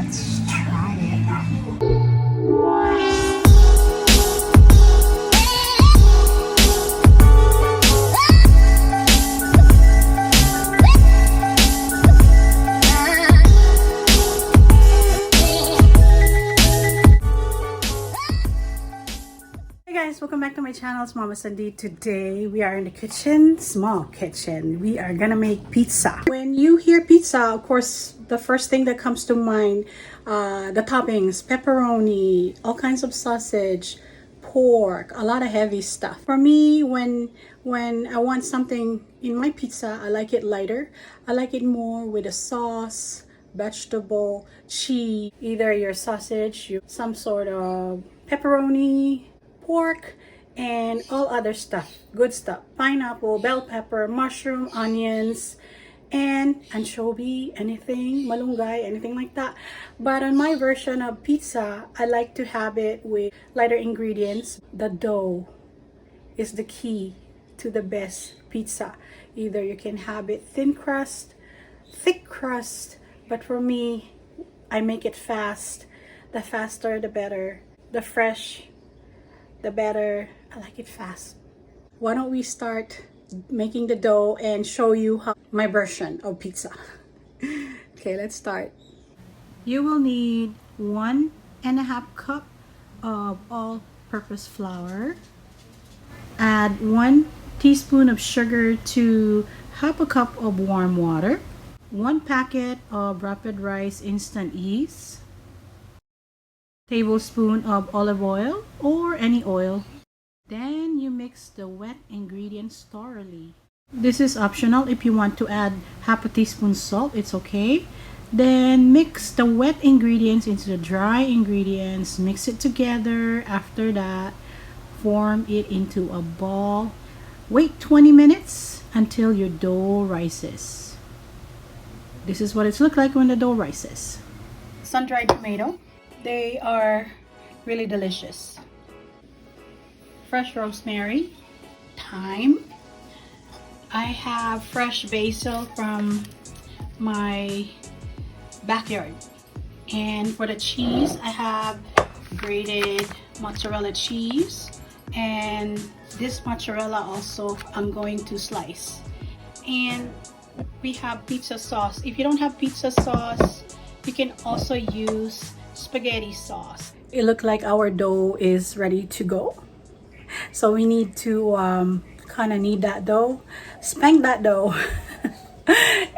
Let's try it. Hey guys, welcome back to my channel. It's Mama Sandy. Today we are in the kitchen, small kitchen. We are gonna make pizza. When you hear pizza, of course, the first thing that comes to mind, the toppings, pepperoni, all kinds of sausage, pork, a lot of heavy stuff. For me, when I want something in my pizza, I like it lighter. I like it more with a sauce, vegetable, cheese, either your sausage, some sort of pepperoni, pork, and all other stuff, good stuff, pineapple, bell pepper, mushroom, onions, and anchovy, anything, malunggay, anything like that. But on my version of pizza, I like to have it with lighter ingredients. The dough is the key to the best pizza. Either you can have it thin crust, thick crust, but for me, I make it fast. The faster the better. The fresh the better. I like it fast. Why don't we start making the dough and show you how my version of pizza. Okay, let's start. You will need 1.5 cup of all-purpose flour. Add 1 teaspoon of sugar to half a cup of warm water. 1 packet of rapid rice instant yeast. Tablespoon of olive oil or any oil. Then you mix the wet ingredients thoroughly. This is optional. If you want to add half a teaspoon salt, it's okay. Then mix the wet ingredients into the dry ingredients. Mix it together. After that, form it into a ball. Wait 20 minutes until your dough rises. This is what it looks like when the dough rises. Sun-dried tomato. They are really delicious. Fresh rosemary, thyme. I have fresh basil from my backyard. And for the cheese, I have grated mozzarella cheese. And this mozzarella also I'm going to slice. And we have pizza sauce. If you don't have pizza sauce, you can also use spaghetti sauce. It looks like our dough is ready to go. So we need to kind of knead that dough, spank that dough,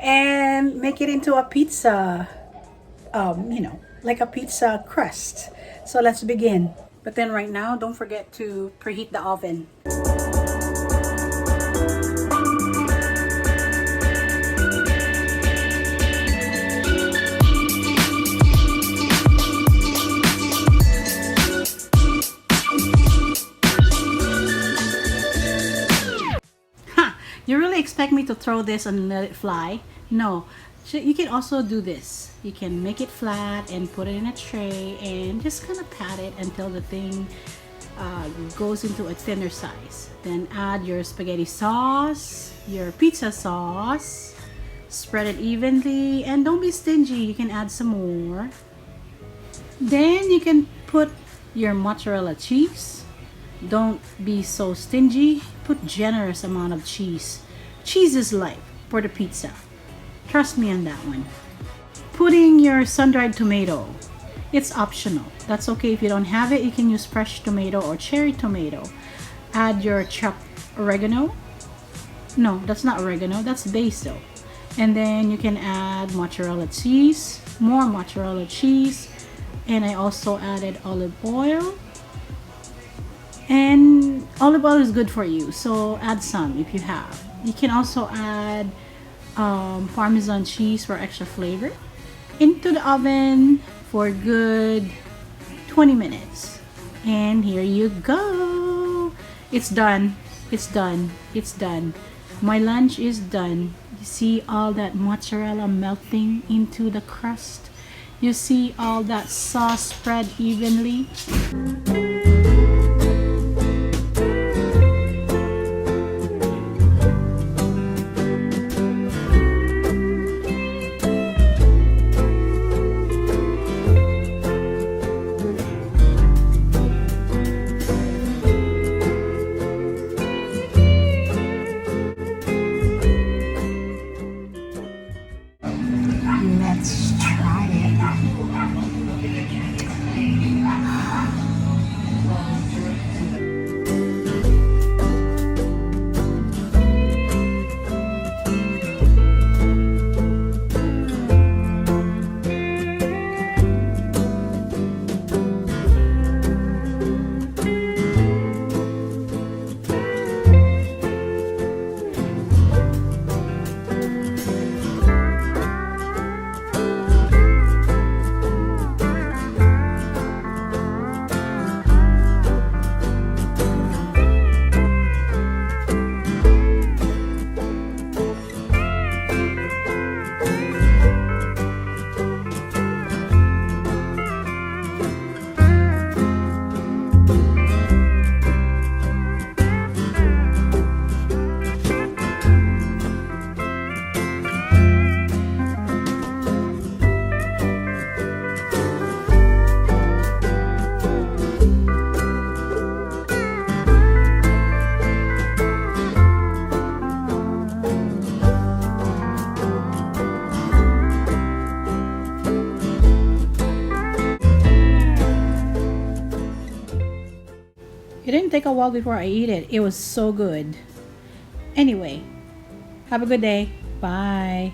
and make it into a pizza, like a pizza crust. So let's begin. But then right now, don't forget to preheat the oven. You really expect me to throw this and let it fly? No. You can also do this. You can make it flat and put it in a tray and just kind of pat it until the thing goes into a thinner size. Then add your spaghetti sauce, your pizza sauce, spread it evenly, and don't be stingy. You can add some more. Then you can put your mozzarella cheese. Don't be so stingy. Put generous amount of cheese. Cheese is life for the pizza. Trust me on that one. Putting your sun-dried tomato. It's optional. That's okay if you don't have it. You can use fresh tomato or cherry tomato. Add your chopped oregano. No, that's not oregano. That's basil. And then you can add mozzarella cheese. More mozzarella cheese. And I also added olive oil. And olive oil is good for you, so add some if you have. You can also add Parmesan cheese for extra flavor. Into the oven for good 20 minutes. And here you go. It's done. It's done. It's done. My lunch is done. You see all that mozzarella melting into the crust? You see all that sauce spread evenly? It didn't take a while before I eat it. It was so good. Anyway, have a good day. Bye.